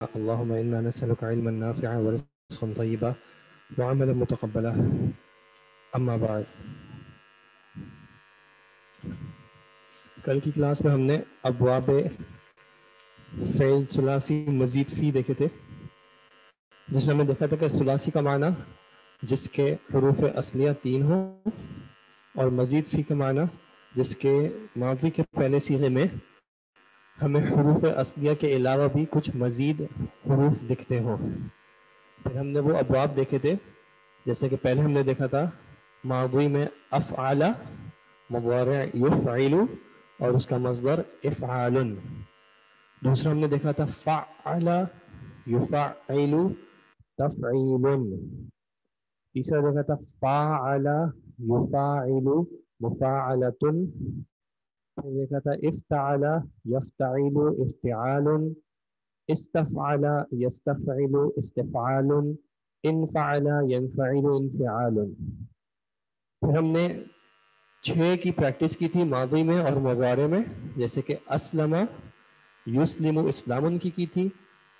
اللهم إنا نسألك علما نافعا ورزقا طيبا وعملا متقبلا اما بعد. کل کی کلاس میں ہم نے ابواب فعل ثلاثی مزید فی دیکھے تھے، جس میں ہم نے دیکھا تھا کہ ثلاثی کا معنی جس کے حروف اصلیہ 3 ہوں، اور مزید فی کا معنی جس کے ماضی کے پہلے صیغے میں ہمیں حروف اصلیہ کے علاوہ بھی کچھ مزید حروف دکھتے ہوں. پھر ہم نے وہ ابواب دیکھے تھے، جیسے کہ پہلے ہم نے دیکھا تھا ماضی میں افعل، مضارع یفعل اور اس کا مصدر افعال. دوسرا ہم نے دیکھا تھا فعل یفعل تفعیل. تیسرا دیکھا تھا فاعل یفاعل مفاعلۃ. پھر دیکھا تھا افتعل یفتعل افتعال، استفعل یستفعل استفعال، انفعل ينفعل انفعال. پھر ہم نے 6 کی پریکٹس کی تھی ماضی میں اور مضارع میں، جیسے کہ اسلم یسلم اسلام کی تھی،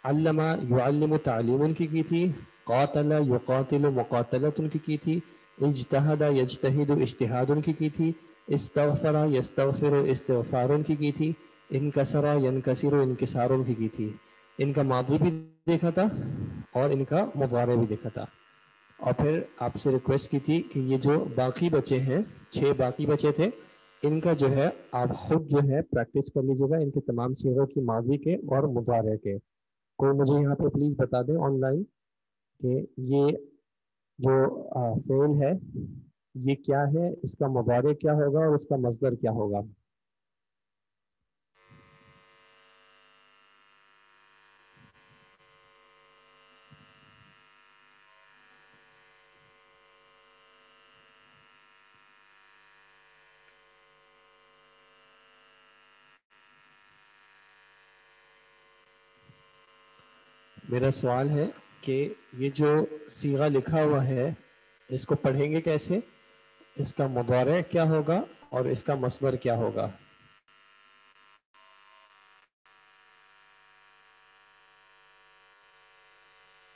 علم یعلم تعلیم کی تھی، قاتل یقاتل مقاتلۃ کی تھی، اجتہد یجتہد اجتہاد کی تھی، استغفر یستغفر استغفار کی تھی، انکسر ینکسر انکسار کی تھی. ان کا ماضی بھی دیکھا تھا اور ان کا مضارع بھی دیکھا تھا. اور پھر آپ سے ریکویسٹ کی تھی کہ یہ جو باقی بچے ہیں، 6 باقی بچے تھے، ان کا جو ہے آپ خود جو ہے پریکٹس کر لیجیے گا، ان کے تمام صیغوں کی ماضی کے اور مضارع کے. کوئی مجھے یہاں پہ پلیز بتا دیں آن لائن کہ یہ جو فعل ہے یہ کیا ہے، اس کا مضارع کیا ہوگا اور اس کا مصدر کیا ہوگا. میرا سوال ہے کہ یہ جو صیغہ لکھا ہوا ہے اس کو پڑھیں گے کیسے، اس کا مضارع کیا ہوگا اور اس کا مصدر کیا ہوگا.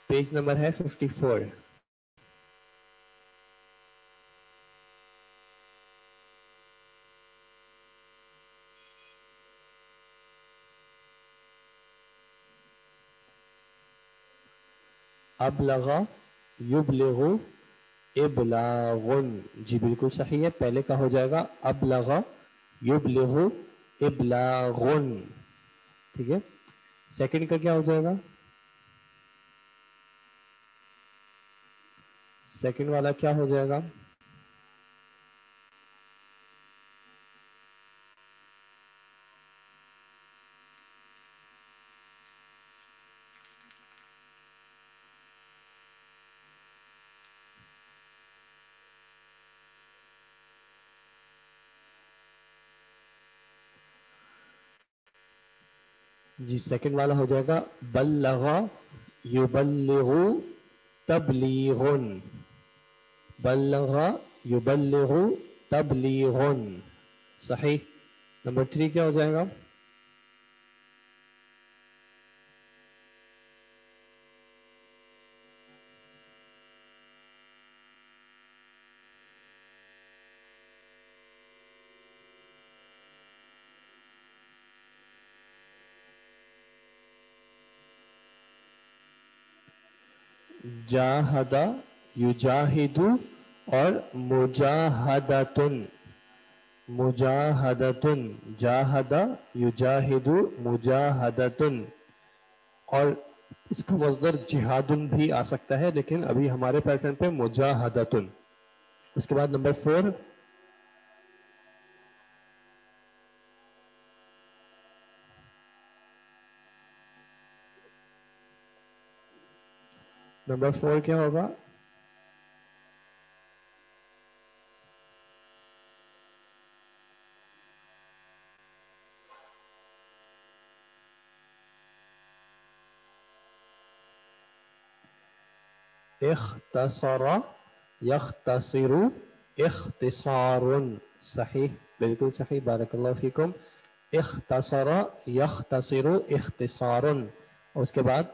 پیج نمبر ہے 54. ابلغ یبلغ ابلاغن، جی بالکل صحیح ہے. پہلے کا ہو جائے گا ابلغ یبلغ ابلاغن، ٹھیک ہے. سیکنڈ کا کیا ہو جائے گا، سیکنڈ والا کیا ہو جائے گا، جی سیکنڈ والا ہو جائے گا بلغ یبلغ تبلیغن، بلغ یبلغ تبلیغن، صحیح. نمبر 3 کیا ہو جائے گا، جاہد یجاہد اور مجاہدتن، مجاہدتن، جاہد یجاہد مجاہدتن. اور اس کا مصدر جہادن بھی آ سکتا ہے، لیکن ابھی ہمارے پیٹرن پہ مجاہدتن. اس کے بعد نمبر 4 نمبر 4 کیا ہوگا، اختصر یختصر اختصار، صحیح بالکل صحیح، بارک اللہ فیکم. اختصر یختصر اختصار. اور उसके बाद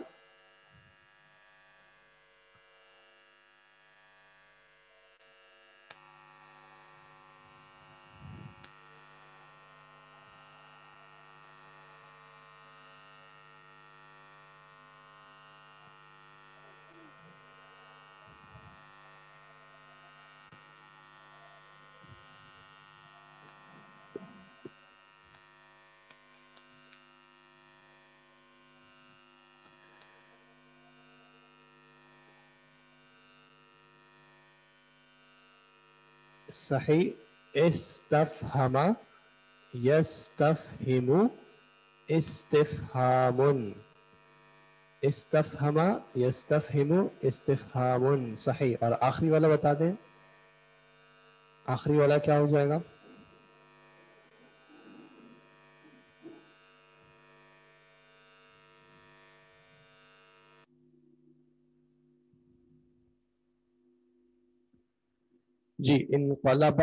صحیح استفہما یستفہمو استفہام استفہما یستفہمو استفہام صحیح. اور آخری والا بتا دیں, آخری والا کیا ہو جائے گا؟ جی انقلب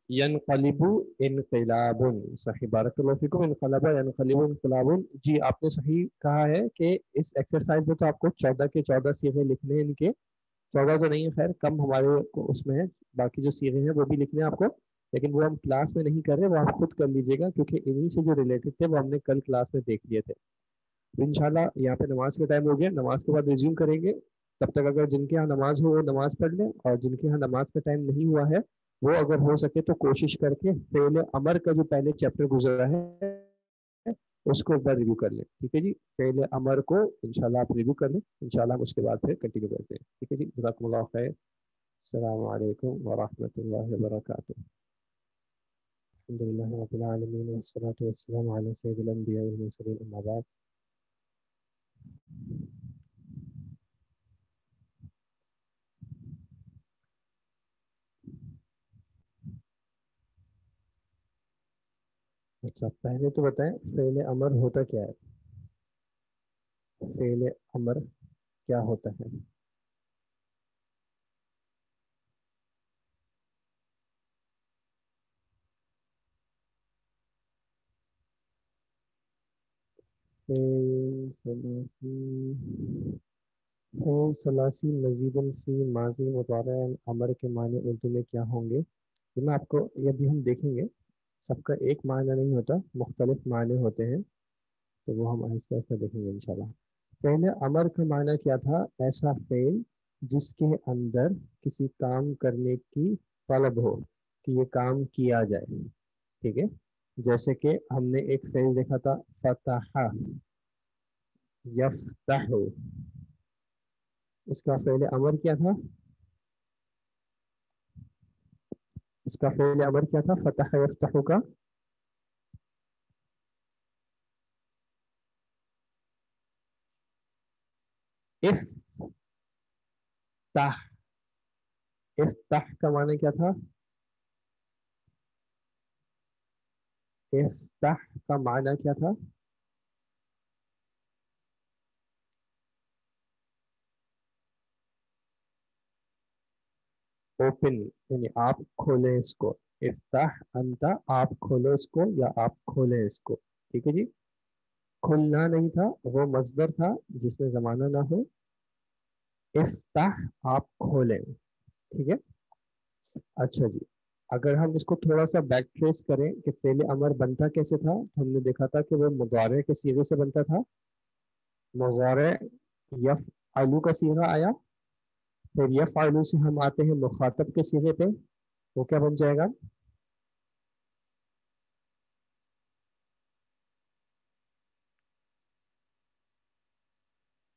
ینقلب انقلاب صحیح. بارک اللہ فیکم. انقلب ینقلب انقلاب. جی آپ نے صحیح کہا ہے کہ اس ایکسرسائز میں تو آپ کو 14 کے 14 صیغے لکھنے ہیں. ان کے 14 تو نہیں ہے, خیر کم ہمارے کو اس میں ہے, باقی جو صیغے ہیں وہ بھی لکھنے ہیں آپ کو, لیکن وہ ہم کلاس میں نہیں کر رہے, وہ آپ خود کر لیجیے گا کیونکہ انہی سے جو ریلیٹڈ تھے وہ ہم نے کل کلاس میں دیکھ لیے تھے. تو انشاءاللہ یہاں پہ نماز کا ٹائم ہو گیا, نماز کے بعد ریزیوم کریں گے. تب تک اگر جن کے ہاں نماز ہو وہ نماز پڑھ لیں, اور جن کے ہاں نماز کا ٹائم نہیں ہوا ہے وہ اگر ہو سکے تو کوشش کر کے فعل امر کا جو پہلے چیپٹر گزرا ہے اس کو ایک بار ریویو کر لیں. ٹھیک ہے جی, فعل امر کو انشاءاللہ آپ ریویو کر لیں, انشاءاللہ ہم اس کے بعد پھر کنٹینیو کرتے ہیں. ٹھیک ہے جی, جزاکم اللہ خیر. السلام علیکم ورحمۃ اللہ وبرکاتہ. الحمد للہ رب العالمین والصلاة والسلام علی سید الانبیاء والمرسلین, اما بعد. اچھا پہلے تو بتائیں فعل امر ہوتا کیا ہے؟ فعل امر کیا ہوتا ہے؟ فعل ثلاثی, فعل ثلاثی مزیداً فی ماضی مضارع امر کے معنی اردو میں کیا ہوں گے؟ یہ میں آپ کو, یہ بھی ہم دیکھیں گے, سب کا ایک معنی نہیں ہوتا, مختلف معنی ہوتے ہیں, تو وہ ہم آہستہ آہستہ دیکھیں گے انشاءاللہ. فعل امر کا معنی کیا تھا؟ ایسا فعل جس کے اندر کسی کام کرنے کی طلب ہو کہ یہ کام کیا جائے. ٹھیک ہے, جیسے کہ ہم نے ایک فعل دیکھا تھا فتح یفتح, اس کا فعل امر کیا تھا؟ اس کا فعل امر کیا تھا فتح یفتح کا؟ افتح. افتح کا معنی کیا تھا؟ افتح کا معنی کیا تھا؟ اوپن, یعنی آپ کھولیں اس کو. افتح انتا, آپ کھولو اس کو یا آپ کھولیں اس کو. ٹھیک ہے جی, کھلنا نہیں تھا, وہ مصدر تھا جس میں زمانہ نہ ہو. افتح آپ کھولیں. ٹھیک ہے, اچھا جی. اگر ہم اس کو تھوڑا سا بیک ٹریس کریں کہ فعل امر بنتا کیسے تھا, تو ہم نے دیکھا تھا کہ وہ مضارع کے صیغے سے بنتا تھا. مضارع یفعلو کا صیغہ آیا, پھر یفعلو سے ہم آتے ہیں مخاطب کے صیغے پہ, وہ کیا بن جائے گا؟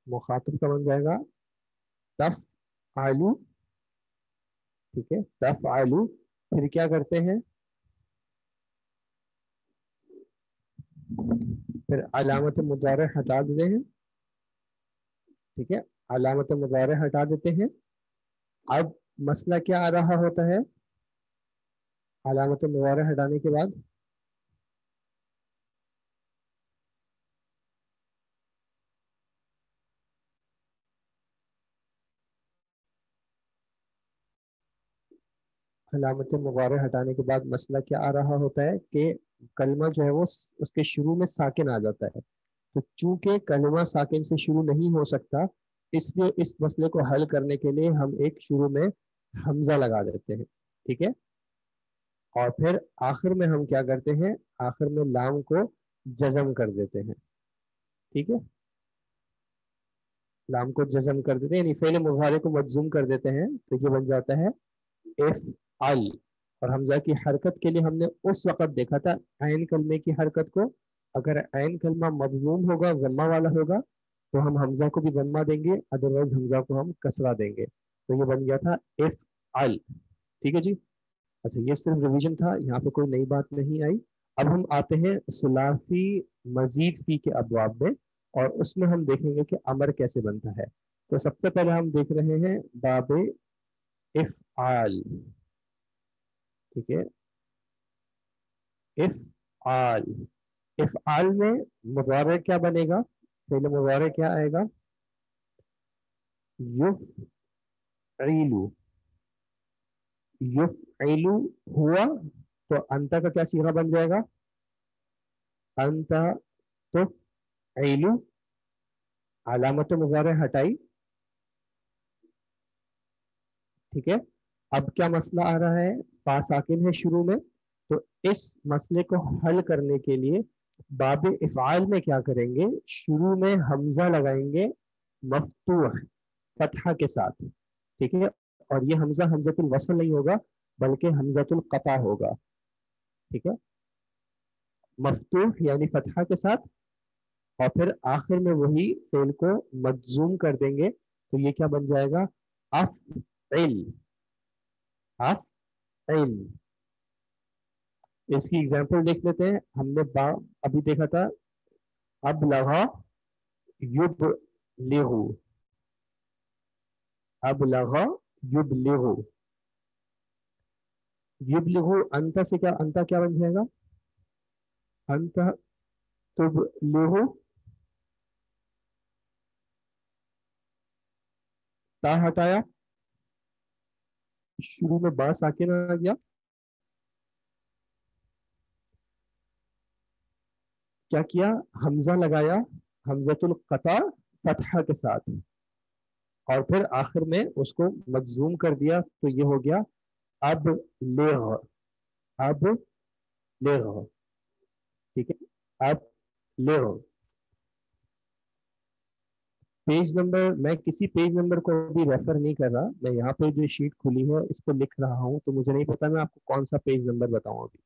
مخاطب کا بن جائے گا تفعلو. ٹھیک ہے, تفعلو. پھر کیا کرتے ہیں؟ پھر علامت مضارع ہٹا دیتے ہیں. ٹھیک ہے, علامت مضارع ہٹا دیتے ہیں. اب مسئلہ کیا آ رہا ہوتا ہے علامت مضارع ہٹانے کے بعد؟ علامت مضارع ہٹانے کے بعد مسئلہ کیا آ رہا ہوتا ہے کہ کلمہ جو ہے وہ اس کے شروع میں ساکن آ جاتا ہے. तो चूंकि कलमा साकिन से शुरू नहीं हो सकता, इसलिए इस मसले को हल करने के लिए हम एक शुरू में हमजा लगा देते हैं, ठीक है। और फिर आखिर में हम क्या करते हैं, आखिर में लाम को जज़म कर देते हैं, ठीक है। लाम को जज़म कर देते हैं, यानी फेल मुज़ारे को मजजूम कर देते हैं, तो ये बन जाता है इफ अल। और हमजा की हरकत के लिए हमने उस वक्त देखा था ऐन कलमे की हरकत को, अगर ऐन कलमा मजमूम होगा, जम्मा वाला होगा, तो हम हमजा को भी जम्मा देंगे, अदरवाइज हमजा को हम कसरा देंगे। तो ये बन गया था इफ अल, ठीक है जी। अच्छा, ये सिर्फ रिवीजन था, यहाँ पे कोई नई बात नहीं आई। अब हम आते हैं सुलासी मजीद फी के अबवाब में, और उसमें हम देखेंगे कि अमर कैसे बनता है। तो सबसे पहले हम देख रहे हैं बाबे इफ आल, ठीक है। इफ आल, इफ आल में मुजारे क्या बनेगा, पहले मुजारे क्या आएगा, युफ़इलु। युफ़इलु हुआ, तो अंता का क्या सीगा बन जाएगा, अंता तुफ़इलु, अलामत मुजारे हटाई, ठीक है। अब क्या मसला आ रहा है, फा साकिन है शुरू में, तो इस मसले को हल करने के लिए बाब इफ़आल में क्या करेंगे, शुरू में हमजा लगाएंगे मफ्तूह, फतहा के साथ, ठीक है। और ये हमजा हमजतुल वस्ल नहीं होगा, बल्कि हमजतुल क़ता होगा, ठीक है। मफ्तूह यानी फतहा के साथ, और फिर आखिर में वही फेल को मजजूम कर देंगे, तो ये क्या बन जाएगा, अफ़इल। अफ़इल, इसकी एग्जांपल देख लेते हैं। हमने बा अभी देखा था, अब लगा युबलिगु, अब लगा युबलिगु। युबलिगु अंता से क्या, अंता क्या बन जाएगा, अंता तुबलिगु, ता हटाया, शुरू में बा साकिन आ गया, क्या किया, हमजा लगाया, हमजतुल क़ता फतहा के साथ, और फिर आखिर में उसको मजजूम कर दिया, तो ये हो गया अब लेग, अब लेग, ठीक है। अब लेग, पेज नंबर, मैं किसी पेज नंबर को भी रेफर नहीं कर रहा, मैं यहाँ पे जो शीट खुली है इस पर लिख रहा हूँ, तो मुझे नहीं पता मैं आपको कौन सा पेज नंबर बताऊँ अभी।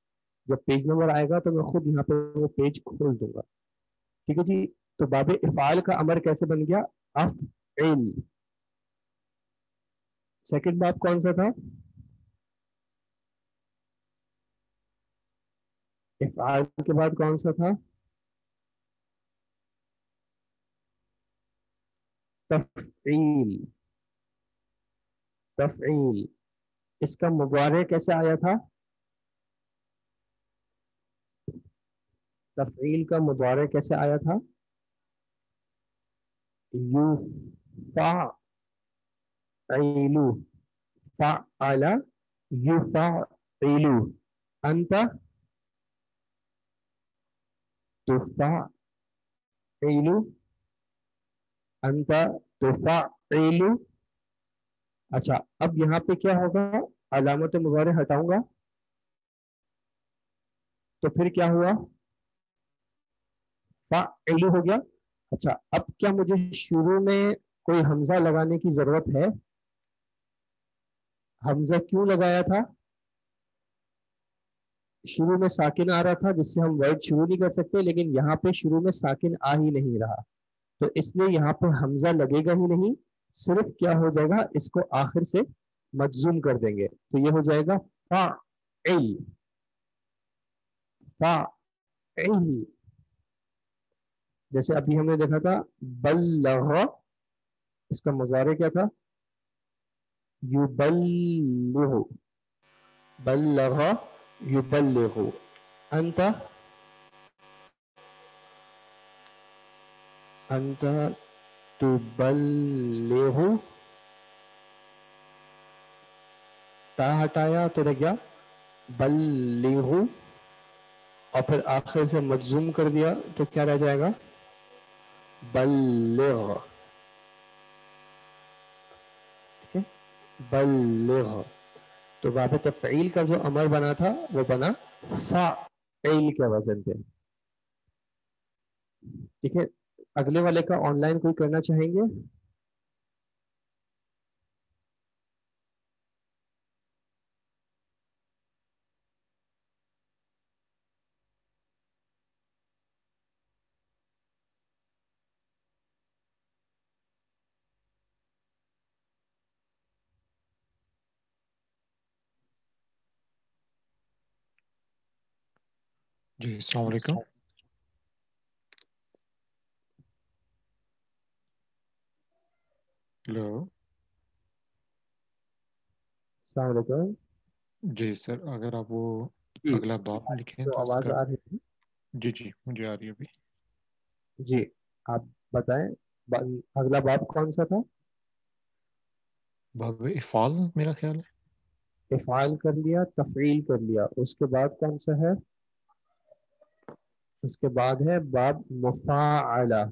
जब पेज नंबर आएगा तो मैं खुद यहाँ पे वो पेज खोल दूंगा, ठीक है जी। तो बाबे इफ़ाल का अमर कैसे बन गया, अफ़इल। सेकंड बाब कौन सा था, इफ़ाल के बाद कौन सा था, तफ़ईल। तफ़ईल, इसका मुबारे कैसे आया था, तफ़ईल का मुबारे कैसे आया था, युफ़ाइलु, फ़अला युफ़ाइलु, अंत तुफ़ाइलु, अंत तुफ़ाइलु। अच्छा, अब यहाँ पे क्या होगा, अलामत मुज़ारे हटाऊंगा, तो फिर क्या हुआ, फ़ाइलु हो गया। अच्छा, अब क्या मुझे शुरू में कोई हमजा लगाने की जरूरत है, हमजा क्यों लगाया था, शुरू में साकिन आ रहा था जिससे हम वर्ड शुरू नहीं कर सकते, लेकिन यहाँ पे शुरू में साकिन आ ही नहीं रहा, तो इसलिए यहाँ पे हमजा लगेगा ही नहीं, सिर्फ क्या हो जाएगा, इसको आखिर से मजजूम कर देंगे, तो ये हो जाएगा फाइल, फाइल। जैसे अभी हमने देखा था बल्लग़, इसका मुज़ारे क्या था, युबल्लिगु, बल्लग़ युबल्लिगु, अंत अंत तुबल्लिगु, ता हटाया तो रह गया बल्लिगु, और फिर आखिर से मजजूम कर दिया, तो क्या रह जाएगा, बल्लिग, ठीक है, बल्लिग। तो वहां पे तफ़ईल का जो अमर बना था वो बना फ़ाइल के वजन पे, ठीक है। अगले वाले का ऑनलाइन कोई करना चाहेंगे? जी अस्सलाम वालेकुम। हेलो। अस्सलाम वालेकुम। जी सर, अगर आप वो जी, अगला बाब लिखें तो तो आवाज इसका। आ रही थी। जी जी, मुझे आ रही है अभी। जी, आप बताएं, अगला बाब कौन सा था? बाब इफ़ाल मेरा ख्याल है। इफ़ाल कर लिया, तफ़ईल कर लिया, उसके बाद कौन सा है? उसके बाद है बाब मुफ़ाअला।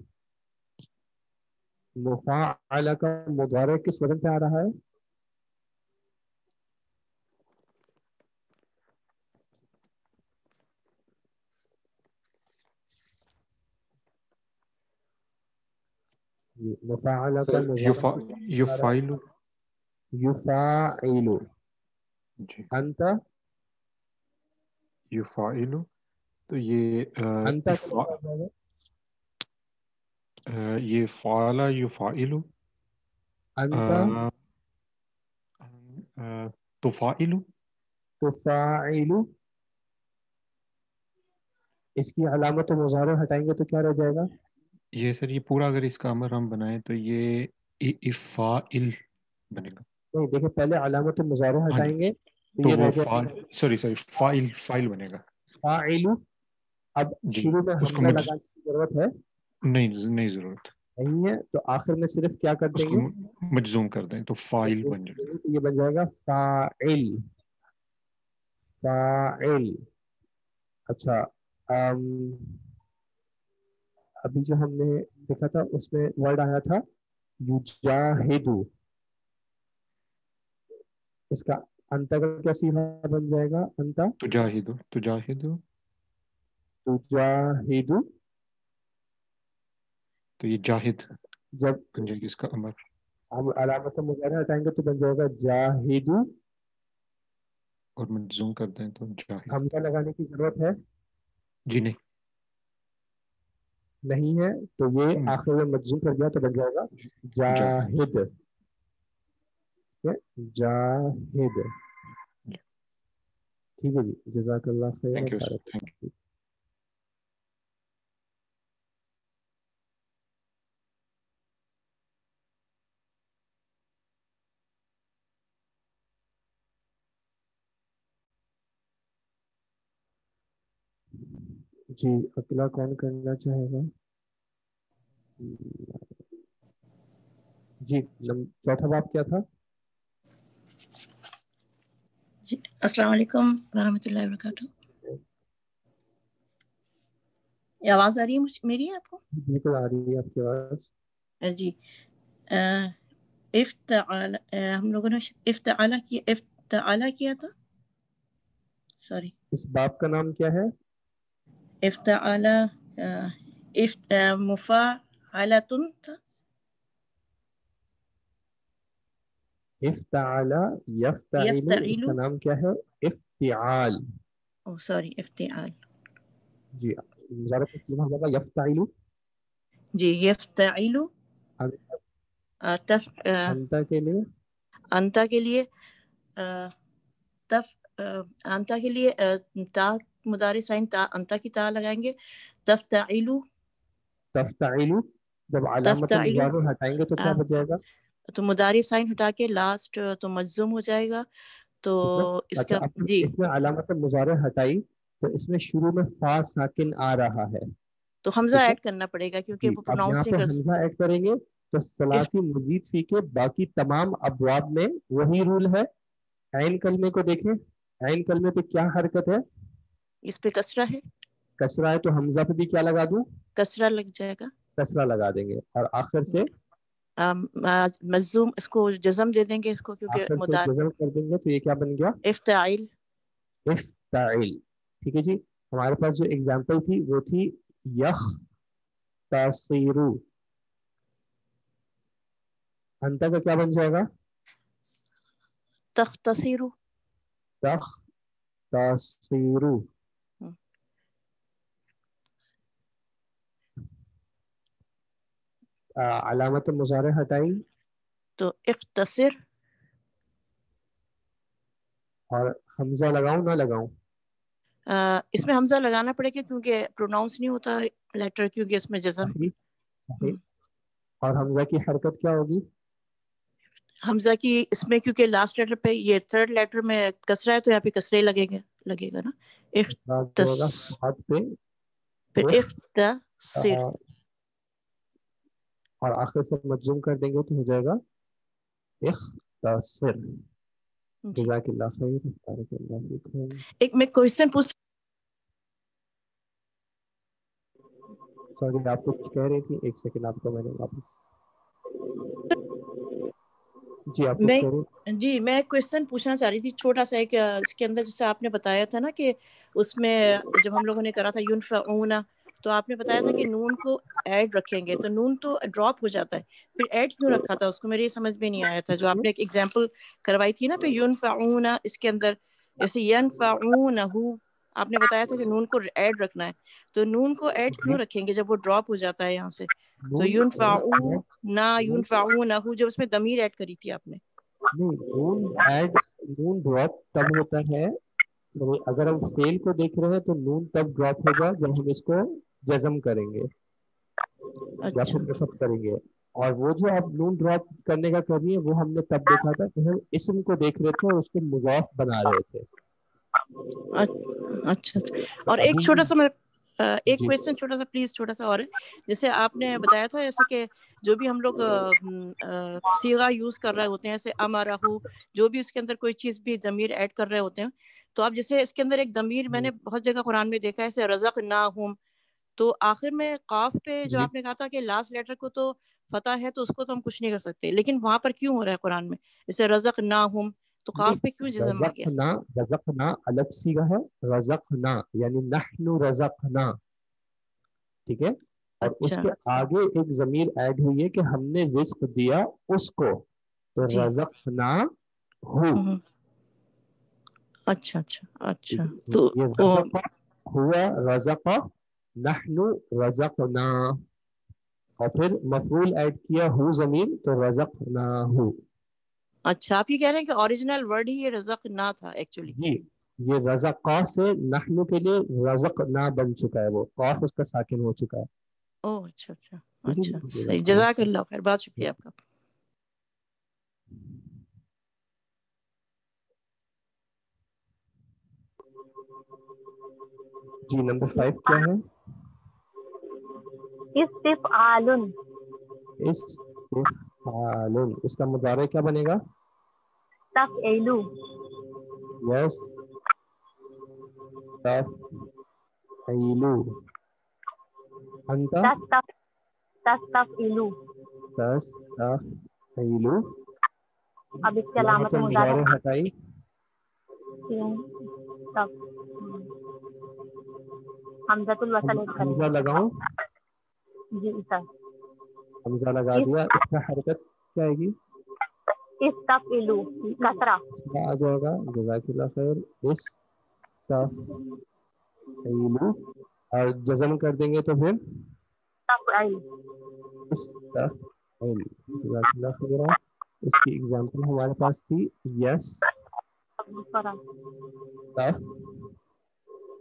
मुफ़ाअला का मुदारे किस वजन पे आ रहा है? जी, मुफ़ाअला का सर मुदारे किस वजन पे आ रहा है? युफ़ाइलु। युफ़ाइलु। जी, अंता, युफ़ाइलु। तो ये अंता का क्या हो जाएगा? ये फ़ाला युफ़ाइलु। अंता अ, तुफ़ाइलु। तुफ़ाइलु। इसकी अलामत मुज़ारे हटाएंगे तो क्या रह जाएगा? ये सर, ये पूरा अगर इसका अमर हम बनाएं तो ये इफ़ाइल बनेगा। नहीं, देखिए, पहले अलामत मुज़ारे हाँ जी। हटाएंगे तो तो ये वो रह जाएगा सॉरी सॉरी, फाइल फाइल बनेगा। फाइलु। अब जी, शुरू में उसको हमजा लगाने की जरूरत है? नहीं नहीं ज़रूरत। नहीं है, तो आखिर में सिर्फ क्या कर उसको देंगे? मजजूम कर दें तो फाइल बन जाएगा। तो ये बन जाएगा फाइल। फाइल। अच्छा, अम, अभी जो हमने देखा था उसमें वर्ड आया था युजाहिदु। इसका अंत का क्या सीधा बन जाएगा? अंता तुजाहिदु तुजाहिदु। तुजाहिदु। तो ये जाहिद जब बन जाएगी इसका अमर। हम अलामत मुज़ारे हटाएंगे तो बन जाएगा जाहिदु। और मजजूम कर दें तो जाहिद। हमजा लगाने की जरूरत है? जी नहीं। नहीं है, तो ये हम्म, आखिर में मजजूम कर दिया तो बन जाएगा जाहिद। जाहिद। ठीक है, जाहिद। ठीक है जी, जज़ाकल्लाह खैर, थैंक यू सर, बारक। Thank you. जी, अगला कौन करना चाहेगा? जी, चौथा बाब क्या था? जी, अस्सलाम वालेकुम वरहमतुल्लाहि वबरकातुहू। ये आवाज़ आ रही है मेरी आपको? बिल्कुल आ रही है आपकी आवाज। जी। इफ्ताला, हम लोगों ने इफ्ताला किया था। सॉरी, इस बाब का नाम क्या है? इफ्ताला, इफ मुफाअलतुन था। इफ्ताला यफ्ताइलु, इसका यफ्ताइलु। नाम क्या है? इफ्तिआल। ओ सॉरी, इफ्तिआल। जी, मुजारे का सीधा हो जाएगा यफ्ताइलु। जी, यफ्ताइलु। तफ अंता के लिए अंता के लिए, अ, तफ अंता के लिए ता मुदारी साइन ता अंता की ता लगाएंगे। तफ्ताइलु। तफ्ताइलु। जब अलामत तफ्ताइलु। मुजारे हटाएंगे तो क्या बच जाएगा? तो मुदारी साइन हटा के लास्ट तो मज्जूम हो जाएगा। तो इसमें, अच्छा, इसका अब जी, इसमें अलामत मुजारे हटाई तो इसमें शुरू में फा साकिन आ रहा है। तो हमजा ठीक है ऐड करना पड़ेगा क्योंकि जी, वो अब यहाँ प्रोनाउंस नहीं पे कर हमजा ऐड करेंगे तो इफ सलासी मजीद फी के बाकी तमाम अबवाब में वही रूल है। ऐन कलमे को देखें, ऐन कलमे पे क्या हरकत है? इस पे कसरा है, कसरा है, तो हमजा पे भी क्या लगा दूं? कसरा लग जाएगा। कसरा लगा देंगे और आखिर से मज़ूम इसको जज़म दे देंगे इसको क्योंकि आखिर से मुदार जज़म कर देंगे तो ये क्या बन गया इफ्ताइल। इफ्ताइल। ठीक है जी। हमारे पास जो एग्जांपल थी वो थी यख्तसीरु, अंता का क्या बन जाएगा तख्तसीरु। तख्तसीरु। अलामत मुज़ारे हटाई तो इख्तसिर। और हमजा लगाऊं ना लगाऊं इसमें हमजा लगाना पड़ेगा क्योंकि प्रोनाउंस नहीं होता लेटर, क्योंकि इसमें जज़म। सही सही। और हमजा की हरकत क्या होगी हमजा की इसमें क्योंकि लास्ट लेटर पे ये थर्ड लेटर में कसरा है तो यहाँ पे कसरे लगेगा ना। जो होगा साथ पे फिर इख, इख्तसिर। और आखिर से मजूम कर देंगे तो हो जाएगा इख्तसिर। जज़ाकिल्लाह खैर, बारकल्लाह फीकुम। एक मैं क्वेश्चन पूछ, सॉरी आप कुछ कह रही थी, एक सेकंड आपको मैंने वापस जी आप कुछ कह रही। जी मैं क्वेश्चन पूछना चाह रही थी छोटा सा एक, इसके अंदर जैसे आपने बताया था ना कि उसमें जब हम लोगों ने करा था युनफ़ऊना, तो आपने बताया था कि नून को ऐड रखेंगे तो नून तो ड्रॉप हो जाता है, फिर ऐड क्यों रखा था उसको, मेरी समझ में नहीं आया था। जो आपने एक एग्जांपल करवाई थी ना पे युनफ़ऊना, इसके अंदर जैसे यनफ़ऊनहु आपने बताया था कि नून को ऐड रखना है, तो नून को ऐड क्यों रखेंगे जब वो ड्रॉप हो जाता है यहाँ से। तो युनफ़ऊनहु जब उसमें दमीर ऐड करी थी आपने। नून ड्रॉप तब होता है, अगर हम फेल को देख रहे हैं तो नून तब ड्रॉप होगा जब हम इसको जज़म करेंगे या फिर नसब करेंगे। और वो जो आप नून ड्रॉप करने का कर रही है वो हमने तब देखा था कि हम इसम को देख रहे थे और उसको मुज़ाफ बना रहे थे। अच्छा। और एक छोटा सा मैं एक क्वेश्चन छोटा सा प्लीज, छोटा सा और है, जैसे आपने बताया था जैसे कि जो भी हम लोग सीगा यूज कर रहे होते हैं, जैसे अमरहू, जो भी उसके अंदर कोई चीज भी दमीर ऐड कर रहे होते हैं, तो आप जैसे इसके अंदर एक दमीर मैंने बहुत जगह कुरान में देखा है, जैसे रज़क़ ना हुम, तो आखिर में काफ पे जो आपने कहा था कि लास्ट लेटर को तो फतह है तो उसको तो हम कुछ नहीं कर सकते, लेकिन वहां पर क्यों हो रहा है कुरान में जैसे रज़क़ ना हुम, तो काफ पे क्यों जज़म आ गया। रज़क़ना अलग सीगा है, रज़क़ना यानी नहनु रज़क़ना, ठीक है। और उसके आगे एक जमीर ऐड हुई है कि हमने रिस्क दिया उसको, तो रज़क़ना हु। अच्छा अच्छा अच्छा। तो ये रज़क़ हुआ, रज़क़ नहनु रज़क़ना, और फिर मफूल ऐड किया हु जमीर, तो रज़क़नाहु। अच्छा, आप ये कह रहे हैं कि ओरिजिनल वर्ड ही ये रज़क़ ना था एक्चुअली। जी, ये रज़क़ा से नहनु के लिए रज़क़ना बन चुका है, वो काफ उसका साकिन हो चुका है। ओह अच्छा अच्छा अच्छा, सही, जज़ाकल्लाह खैर, बहुत शुक्रिया आपका। जी नंबर 5 क्या है? इस्तिफ़आलुन। इस्तिफ़आलुन, इसका मुज़ारे क्या बनेगा? तफ़इलु। यस, तफ़इलु। अंता तस्तफ़इलु। तस्तफ़इलु। अब इसकी अलामत मुज़ारे हटाई, हमज़तुल वसल हमजा लगाऊं? जी सर, हमजा लगा दिया, इसका हरकत क्या आएगी? इस्तफ़इलु, कसरा आ जाएगा। जज़ाकिल्लाह खैर। इस्तफ़इलु, और जज़म कर देंगे तो फिर तफ़इल। इस्तफ़इल। जज़ाकिल्लाह खैर। इसकी एग्जांपल हमारे पास थी यस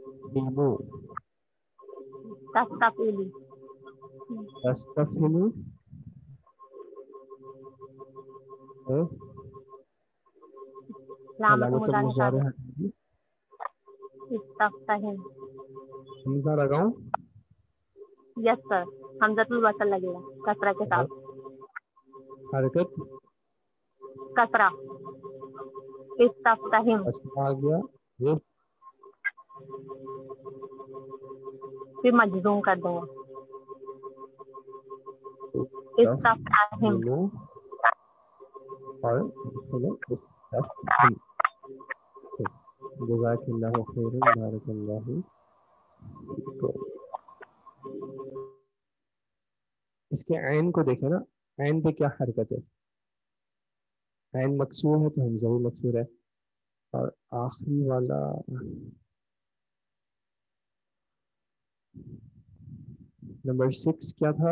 तफ़इलु, तस्तफ़इलु, तस्तफ़इलु, अलामत मुज़ारे हटाइए, इस्तफ़ताहिम। हमजा लगाऊं? यस सर, हमज़तुल वसल लगेगा कसरा के साथ। हरकत कसरा, इस्तफ़ताहिम। आ गया, ये फिर मजज़ूम कर देंगे। इस्तफ़अहिम और इस्तफ़हिम। जज़ाकल्लाहु खैरन, बारकल्लाहु फीकुम। इसके ऐन को देखें ना, ऐन पे क्या हरकत है, ऐन मकसूर है तो हमज़ा भी मकसूर है, और आखिरी वाला नंबर 6 क्या था?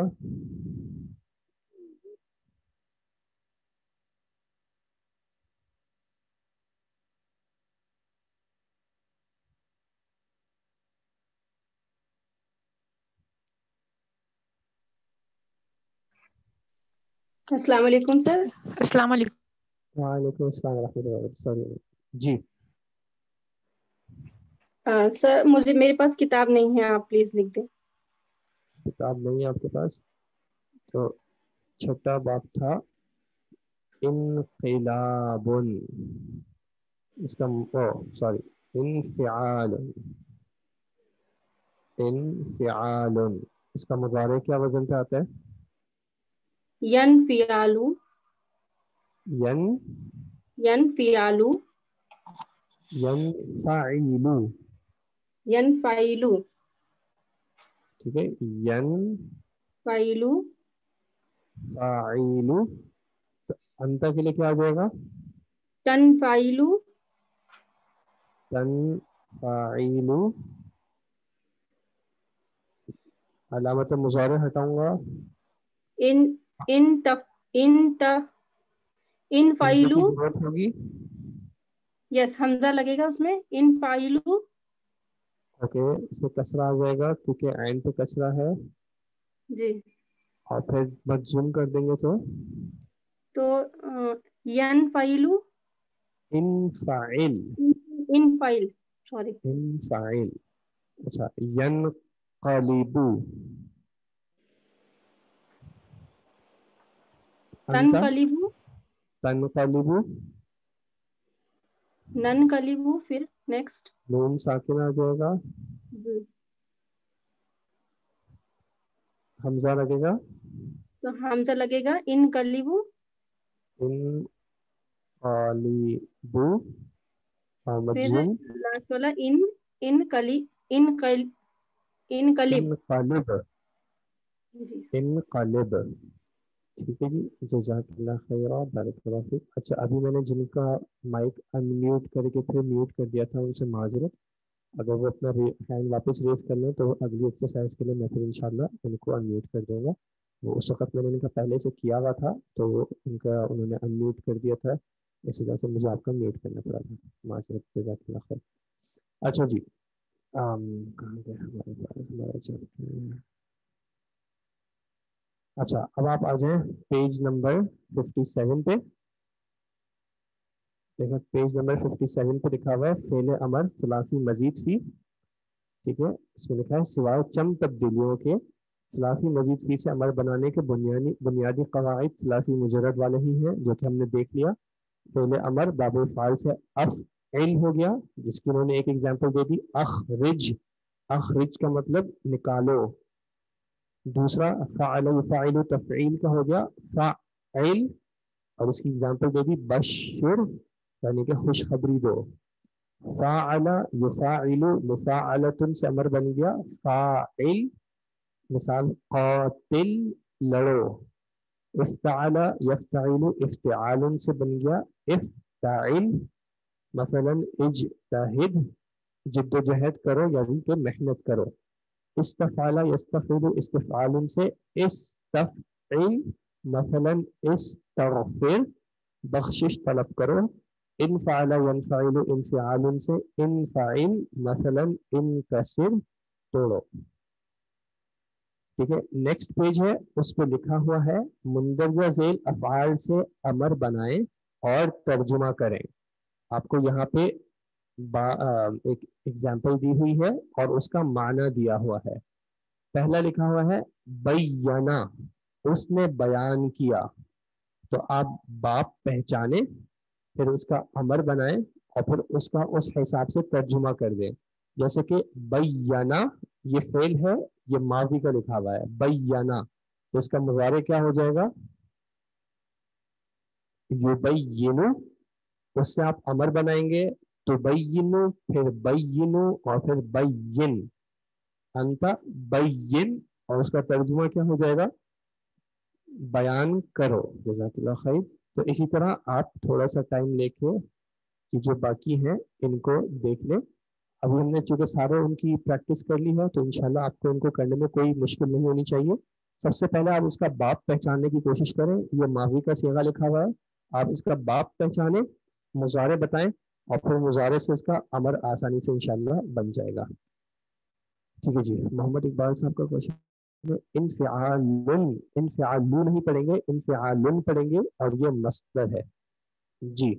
अस्सलाम वालेकुम सर। अस्सलाम वालेकुम। वालेकुम अस्सलाम व रहमतुल्लाहि व बरकातहू। सॉरी जी, सर मुझे मेरे पास किताब नहीं है, आप प्लीज लिख दें। किताब नहीं है आपके पास, तो छठा बाब था इनक़िलाबुन, इसका सॉरी इनफ़िआलुन, इनफ़िआलुन, इसका मुज़ारे क्या वजन पे आता है? यनफ़िआलु, यन यनफ़िआलु, यनफ़ाइलु, यनफ़ाइलु, ठीक है, यन फ़ाइलु, फाइलु, तो अंतर के लिए क्या आ जाएगा? तनफ़ाइलु, तन फाइलु, अलामत मुज़ारे हटाऊंगा, इन इन तफ इन त इन हमज़ा की फ़ाइलु, जरूरत होगी। यस हमजा लगेगा उसमें, इन फ़ाइलु, ओके, इसमें कसरा आ जाएगा क्योंकि आइन पे कसरा है, जी। और फिर मजूम कर देंगे तो यनफ़ाइलु, इनफ़ाइल, इनफ़ाइल, सॉरी, इनफ़ाइल। अच्छा, यनक़लिबु, अंता तनक़लिबु, तनक़लिबु, ननक़लिबु, फिर नेक्स्ट, नून साकिन आ जाएगा, जी। हमज़ा लगेगा, तो हमजा लगेगा इनक़लिबु, इनक़लिबु, और फिर मजूम लास्ट वाला इनक़लिब, इनक़लिब, जी। इनक़लिब, ठीक है जी, जज़ाकल्लाह खैरा, बारकल्लाह फीक। अच्छा, अभी मैंने जिनका माइक अनम्यूट करके फिर म्यूट कर दिया था उनसे माजरत, अगर वो अपना हैंड वापस रेज कर लें तो अगली एक्सरसाइज के लिए मैं फिर इंशाल्लाह उनको अनम्यूट कर दूंगा। वो उस वक्त मैंने इनका पहले से किया हुआ था तो उनका उन्होंने अनम्यूट कर दिया था, इस वजह से मुझे आपका म्यूट करना पड़ा था, माजरत, जज़ाकल्लाह खैर। अच्छा जी, कहाँ गया हमारे पास हमारा चैप्टर? अच्छा, अब आप आ जाएं पेज नंबर 57 पे। देखो पेज नंबर 57 पे लिखा हुआ है फेल अमर सलासी मजीद फी, ठीक है, इसमें लिखा है सिवाय चम तब्दीलियों के सलासी मजीद फी से अमर बनाने के बुनियादी कवाइद सलासी मुजरद वाले ही हैं, जो कि हमने देख लिया। फेल अमर बाबुल फाल से अफ़इल हो गया, जिसकी उन्होंने एक एग्जांपल दे दी, अखरिज, अखरिज का मतलब निकालो। दूसरा फ़अल युफ़अलु तफ़ईल का हो गया फ़ाइल, और उसकी एग्जांपल दे दी बशिर, यानी कि खुशखबरी दो। फ़अल युफ़अलु मुफ़अलतुन से अमर बन गया फ़ाइल, मिसाल क़ातिल लड़ो। इफ़्तअल यफ़्तइलु इफ़्तिआलुन से बन गया इफ़्ताइल, मसलन इज्तहिद जिद्दोजहद करो यानी कि मेहनत करो। इस्तफ़ाला यस्तफ़िलु इस्तिफ़आलुन से इस्तफ़इल, मसलन इस्तग़फिर बख्शिश तलब करो। इनफ़अला यनफ़अलु इन्फ़िआलुन से इनफ़ाइल, मसलन इनकसिर तोड़ो। ठीक है, नेक्स्ट पेज है, उस पर लिखा हुआ है मुंदरजा झेल अफ़आल से अमर बनाएं और तर्जुमा करें। आपको यहाँ पे एक एग्जाम्पल दी हुई है और उसका माना दिया हुआ है। पहला लिखा हुआ है बय्यना, उसने बयान किया, तो आप बाप पहचाने, फिर उसका अमर बनाएं और फिर उसका उस हिसाब से तर्जुमा कर दें। जैसे कि बय्यना, ये फेल है, ये माजी का लिखा हुआ है, बय्यना, تو اس کا مضارع کیا ہو جائے گا؟ یبینو، اس سے آپ امر بنائیں گے تبینو، پھر بینو اور پھر بین، انت بین، اور اس کا ترجمہ کیا ہو جائے گا؟ بیان کرو. جزاک اللہ خیر. تو اسی طرح آپ تھوڑا سا ٹائم لے کے کہ جو باقی ہیں ان کو دیکھ لیں. ابھی ہم نے چونکہ سارے ان کی پریکٹس کر لی ہے تو انشاءاللہ آپ کو ان کو کرنے میں کوئی مشکل نہیں ہونی چاہیے. سب سے پہلے آپ اس کا باب پہچاننے کی کوشش کریں. یہ ماضی کا صیغہ لکھا ہوا ہے، آپ اس کا باب پہچانیں، مضارع بتائیں، اور پھر مضارع سے اس کا امر آسانی سے انشاءاللہ بن جائے گا. ٹھیک ہے جی. محمد اقبال صاحب کا کوشچن، انفعالون نہیں پڑھیں گے، انفعالون پڑھیں گے، اور یہ مصدر ہے. جی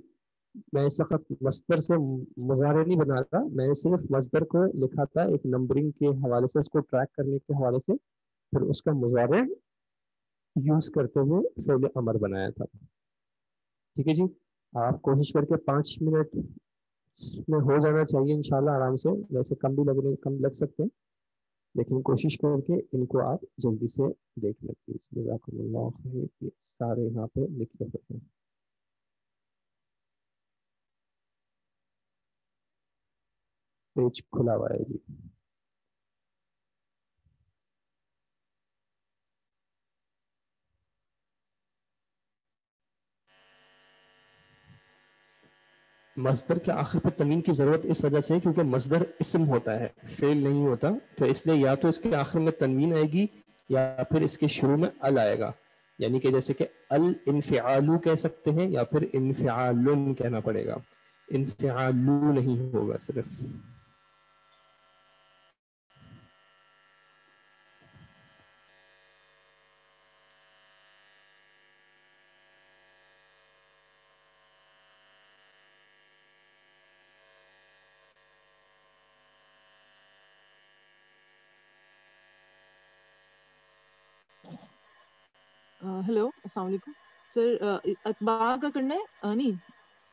میں اس وقت مصدر سے مضارع نہیں بنا رہا، میں نے صرف مصدر کو لکھا تھا ایک نمبرنگ کے حوالے سے، اس کو ٹریک کرنے کے حوالے سے، پھر اس کا مضارع یوز کرتے ہوئے فعل امر بنایا تھا. ٹھیک ہے جی. آپ کوشش کر کے 5 منٹ میں ہو جانا چاہیے انشاءاللہ آرام سے. ویسے کم لگ سکتے ہیں، لیکن کوشش کر کے ان کو آپ جلدی سے دیکھ لیں پلیز. جزاکم اللہ خیر. سارے یہاں پہ لکھ رہے ہیں. پیج کھلا ہوا ہے جی. مصدر کے آخر پہ تنوین کی ضرورت اس وجہ سے کیونکہ مصدر اسم ہوتا ہے، فعل نہیں ہوتا، تو اس لیے یا تو اس کے آخر میں تنوین آئے گی یا پھر اس کے شروع میں ال آئے گا. یعنی کہ جیسے کہ الانفعالو کہہ سکتے ہیں یا پھر انفعالن کہنا پڑے گا، انفعالو نہیں ہوگا صرف. ہیلو السلام علیکم سر. اتباع کا کرنا ہے نہیں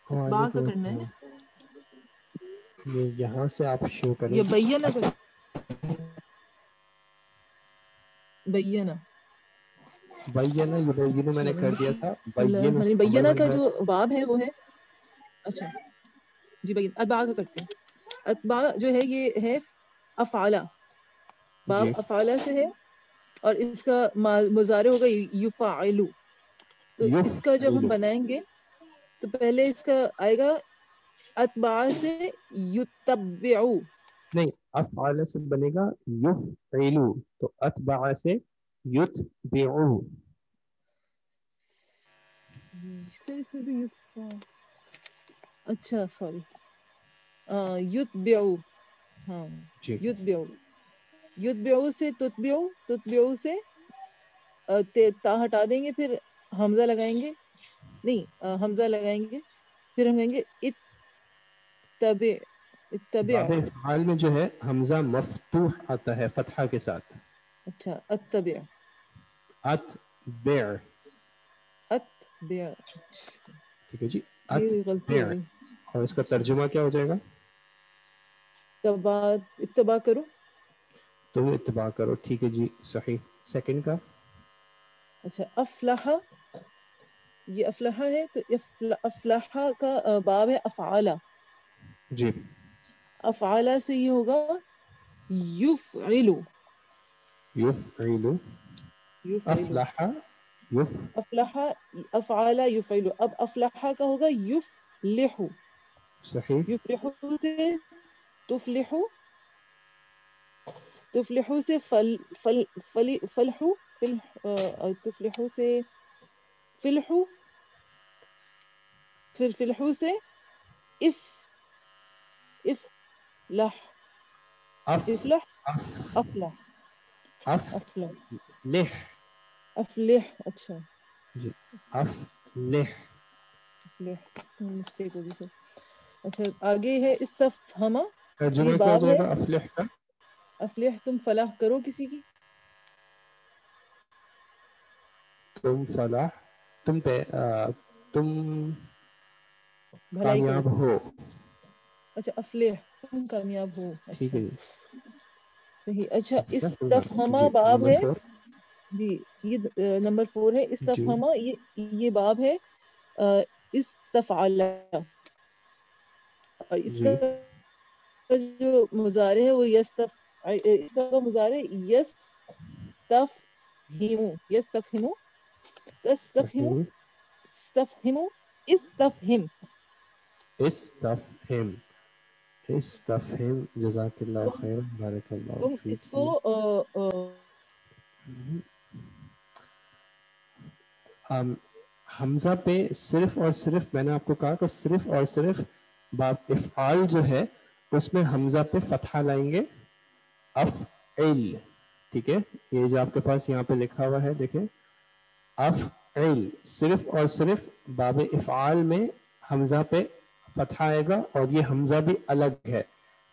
اتباع کا کرنا ہے یہ یہاں سے آپ شروع کریں یا گے. بینا بینا بینا یبینو میں نے کر دیا تھا. بینا کا جو باب ہے وہ ہے اچھا جی بین. اتباع کا کرتے ہیں. اتباع جو ہے یہ ہے افعالہ، باب افعالہ سے ہے اور اس کا مضارع ہوگا یفعلو. تو اس کا جب ہم بنائیں گے تو پہلے اس کا آئے گا اتباع سے یتبعو. نہیں، افعال سے بنے گا یفعلو، تو اتباع سے یتبعو. اس میں تو اچھا سوری یتبعو. ہاں یتبعو، یتبعو سے تتبعو، تتبعو سے تا ہٹا دیں گے، پھر حمزہ لگائیں گے، نہیں حمزہ لگائیں گے، پھر ہم کہیں گے اتبع. اتبع باب افعال میں جو ہے حمزہ مفتوح آتا ہے فتحہ کے ساتھ. اچھا اتبع اتبع. اتبع ٹھیک ہے جی. یہ غلطی ہو گئی. اور اس کا ترجمہ کیا ہو جائے گا؟ اتباع کرو. تم اتباع کرو. ٹھیک ہے جی صحیح. سیکنڈ کا اچھا افلح، یہ افلح ہے تو افلح کا باب ہے افعالہ. جی افعالہ سے یہ ہوگا یفعلو. یفعلو. افلح افلح افعالہ یفعلو. اب افلح کا ہوگا یفلح. صحیح. یفلح سے تفلح، تفلح سے فلح، تفلح سے فلح، پھر فلح سے افلح، افلح افلح افلح افلح. اچھا جی افلح. مسٹیک ہوگی سر. اچھا آگے ہے استفہمہ. یہ ترجمہ کیا ہو باب جائے ہے گا افلح کا؟ افلح تم فلاح کرو کسی کی. تم فلاح، تم پہ تم بھلائی کرو. کامیاب ہو. اچھا افلح تم کامیاب ہو. ٹھیک اچھا ہے جی. صحیح. اچھا افلح تم. استفہمہ جی باب نمبر ہے 4. جی یہ نمبر 4 ہے استفہما، یہ باب ہے استفعل، اور اس جی کا جو مضارع ہے وہ اس کا مضارع یستفہمو، یستفہمو، تستفہمو، استفہمو، استفہم. استفہم، استفہم، جزاک اللہ خیر، بارک اللہ تم اس فیک. کو حمزہ پہ صرف اور صرف میں نے آپ کو کہا کہ صرف اور صرف باب افعال جو ہے اس میں حمزہ پہ فتحہ لائیں گے، افعل، ٹھیک ہے. یہ جو آپ کے پاس یہاں پہ لکھا ہوا ہے دیکھیں، افعل، صرف اور صرف باب افعال میں حمزہ پہ فتحہ آئے گا، اور یہ حمزہ بھی الگ ہے.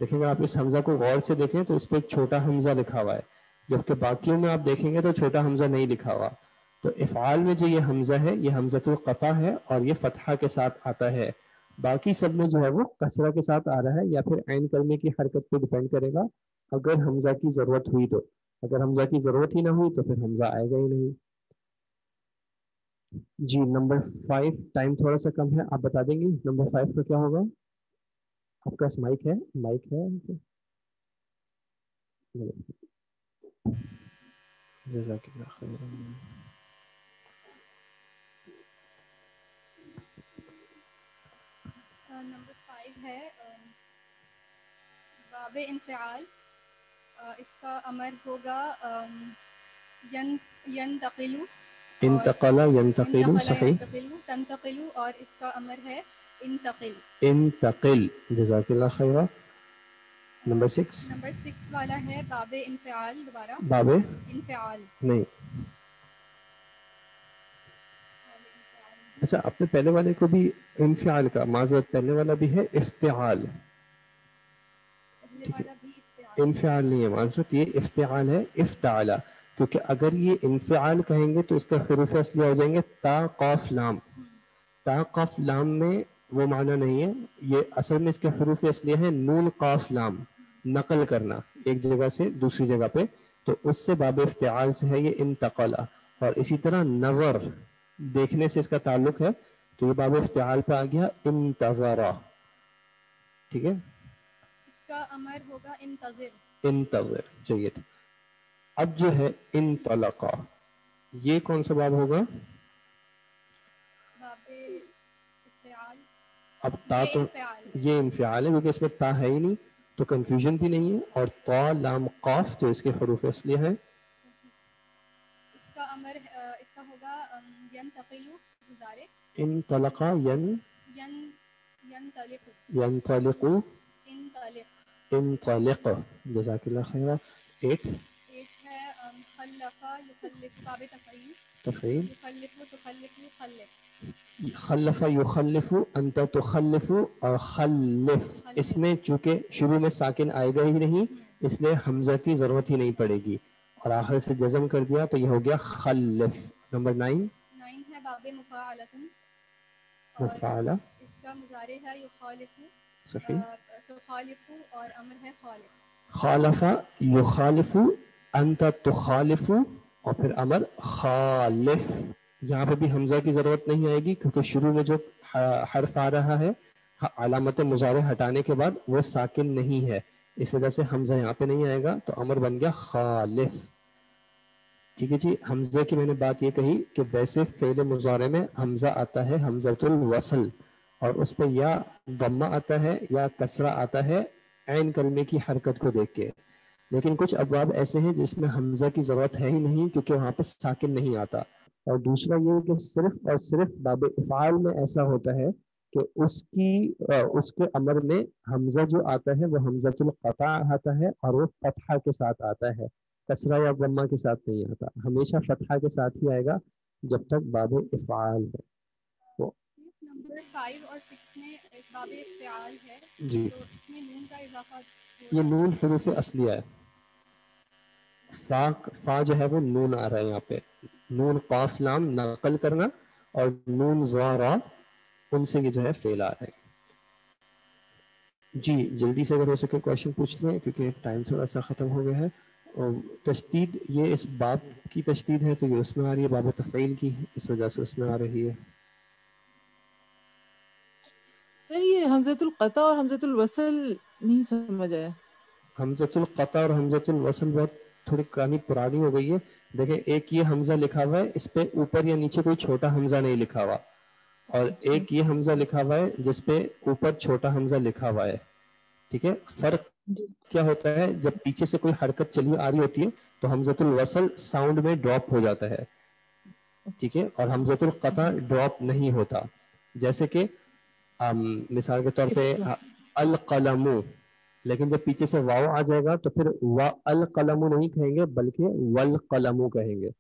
دیکھیں گے آپ اس حمزہ کو غور سے دیکھیں تو اس پہ ایک چھوٹا حمزہ لکھا ہوا ہے، جبکہ باقیوں میں آپ دیکھیں گے تو چھوٹا حمزہ نہیں لکھا ہوا. تو افعال میں جو یہ حمزہ ہے یہ حمزۃ القطع ہے اور یہ فتحہ کے ساتھ آتا ہے. باقی سب میں جو ہے وہ کسرہ کے ساتھ آ رہا ہے یا پھر عین کلمے کی حرکت پہ ڈیپینڈ کرے گا. اگر حمزہ کی ضرورت ہوئی تو، اگر حمزہ کی ضرورت ہی نہ ہوئی تو پھر حمزہ آئے گا ہی نہیں. جی نمبر 5، ٹائم تھوڑا سا کم ہے، آپ بتا دیں گے نمبر 5 کا کیا ہوگا؟ آپ کا مائک ہے، مائک ہے. جزاک اللہ خیر. نمبر 5 ہے باب انفعال. اس کا امر ہوگا ینتقلو، انتقل، ینتقل، صحیح. ینتقلو، تنتقلو، اور اس کا امر ہے انتقل. انتقل، جزاک اللہ خیر. نمبر 6، نمبر 6 والا ہے باب انفعال. دوبارہ باب انفعال، نہیں، اچھا اپنے پہلے والے کو بھی انفعال کا، معذرت پہلے والا بھی ہے افتعال، ٹھیک ہے. انفعال نہیں ہے، معذرت، یہ افتعال ہے، افتعال. کیونکہ اگر یہ انفعال کہیں گے تو اس کا حروف اصلیہ ہو جائیں گے تا قاف لام. تا قاف لام میں وہ معنی نہیں ہے، یہ اصل میں اس کے حروف اصلیہ ہیں نون قاف لام، نقل کرنا ایک جگہ سے دوسری جگہ پہ، تو اس سے باب افتعال سے ہے یہ انتقلا. اور اسی طرح نظر، دیکھنے سے اس کا تعلق ہے، تو یہ باب افتعال پہ آ گیا انتظرا. ٹھیک ہے، اس کا امر ہوگا انتظر. انتظر، جید. اب جو ہے انطلقا، یہ کون سا باب ہوگا؟ باب انفعال. اب تا تو یہ انفعال ہے کیونکہ اس میں تا ہے ہی نہیں تو کنفیوژن بھی نہیں ہے، اور تا لام قاف جو اس کے حروف اصلیہ ہیں. اس کا امر اس کا ہوگا ینتقلو، مضارع. انطلقا، ینطلق، ینطلقو، انطلق، انطلق، جزاک اللہ خیر. 8 ہے خلفا یخلف، باب تفعیل. تفعیل، یخلف، تخلف، خلف. خلف یخلف، انت تخلف، اور خلف، اس میں چونکہ شروع میں ساکن آئے گا ہی نہیں اس لیے حمزہ کی ضرورت ہی نہیں پڑے گی، اور آخر سے جزم کر دیا تو یہ ہو گیا خلف. نمبر 9 ہے باب مفاعلۃ، مفعلہ، اس کا مضارع ہے یخالف، صحیح. تخالف، اور امر ہے خالف. خالف یخالف، انت تخالف، اور پھر امر خالف. یہاں پہ بھی حمزہ کی ضرورت نہیں آئے گی کیونکہ شروع میں جو حرف آ رہا ہے علامت مضارع ہٹانے کے بعد وہ ساکن نہیں ہے، اس وجہ سے حمزہ یہاں پہ نہیں آئے گا، تو امر بن گیا خالف. ٹھیک ہے جی. حمزہ کی میں نے بات یہ کہی کہ ویسے فعل مضارع میں حمزہ آتا ہے حمزۃ الوصل، اور اس پہ یا ضمہ آتا ہے یا کسرہ آتا ہے عین کلمے کی حرکت کو دیکھ کے. لیکن کچھ ابواب ایسے ہیں جس میں حمزہ کی ضرورت ہے ہی نہیں کیونکہ وہاں پہ ساکن نہیں آتا. اور دوسرا یہ کہ صرف اور صرف باب افعال میں ایسا ہوتا ہے کہ اس کے امر میں حمزہ جو آتا ہے وہ حمزۃ القطع آتا ہے اور وہ فتحہ کے ساتھ آتا ہے، کسرہ یا ضمہ کے ساتھ نہیں آتا، ہمیشہ فتحہ کے ساتھ ہی آئے گا جب تک باب افعال ہے. تو نمبر 5 اور 6 میں ایک باب افتعال ہے، جی تو اس میں نون کا اضافہ یہ نون حروف اصلیہ ہے. فا جو ہے وہ نون آ رہا ہے یہاں پہ، نون قاف لام نقل کرنا، اور نون زارا ان سے یہ جو ہے فعل آ رہا ہے. جی جلدی سے اگر ہو سکے کوشچن پوچھ لیں کیونکہ ٹائم تھوڑا سا ختم ہو گیا ہے. تشدید یہ اس باب کی تشدید ہے تو یہ اس میں آ رہی ہے، باب تفعیل کی، اس وجہ سے اس میں آ رہی ہے۔ سر یہ حمزۃ القطع اور حمزۃ الوصل نہیں سمجھ آیا۔ حمزۃ القطع اور حمزۃ الوصل بہت تھوڑی کہانی پرانی ہو گئی ہے۔ دیکھیں ایک یہ حمزہ لکھا ہوا ہے، اس پہ اوپر یا نیچے کوئی چھوٹا حمزہ نہیں لکھا ہوا، اور ایک یہ حمزہ لکھا ہوا ہے جس پہ اوپر چھوٹا حمزہ لکھا ہوا ہے، ٹھیک ہے۔ فرق کیا ہوتا ہے، جب پیچھے سے کوئی حرکت چلی آ رہی ہوتی ہے تو حمزۃ الوصل ساؤنڈ میں ڈراپ ہو جاتا ہے، ٹھیک ہے، اور حمزۃ القطع ڈراپ نہیں ہوتا۔ جیسے کہ مثال کے طور پہ القلم، لیکن جب پیچھے سے واو آ جائے گا تو پھر القلم نہیں کہیں گے بلکہ والقلم کہیں گے،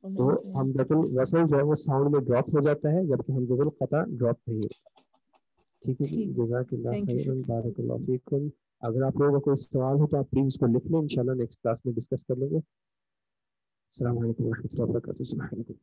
تو حمزۃ الوصل جو ہے وہ ساؤنڈ میں ڈراپ ہو جاتا ہے جبکہ حمزۃ القطع ڈراپ نہیں ہوتا، ٹھیک ہے جی۔ جزاک اللہ خیر، بارک اللہ فیکم۔ اگر آپ لوگوں کا کوئی سوال ہو تو آپ پلیز اس کو لکھ لیں، انشاءاللہ نیکسٹ کلاس میں ڈسکس کر لیں گے۔ السلام علیکم و رحمۃ اللہ وبرکاتہ۔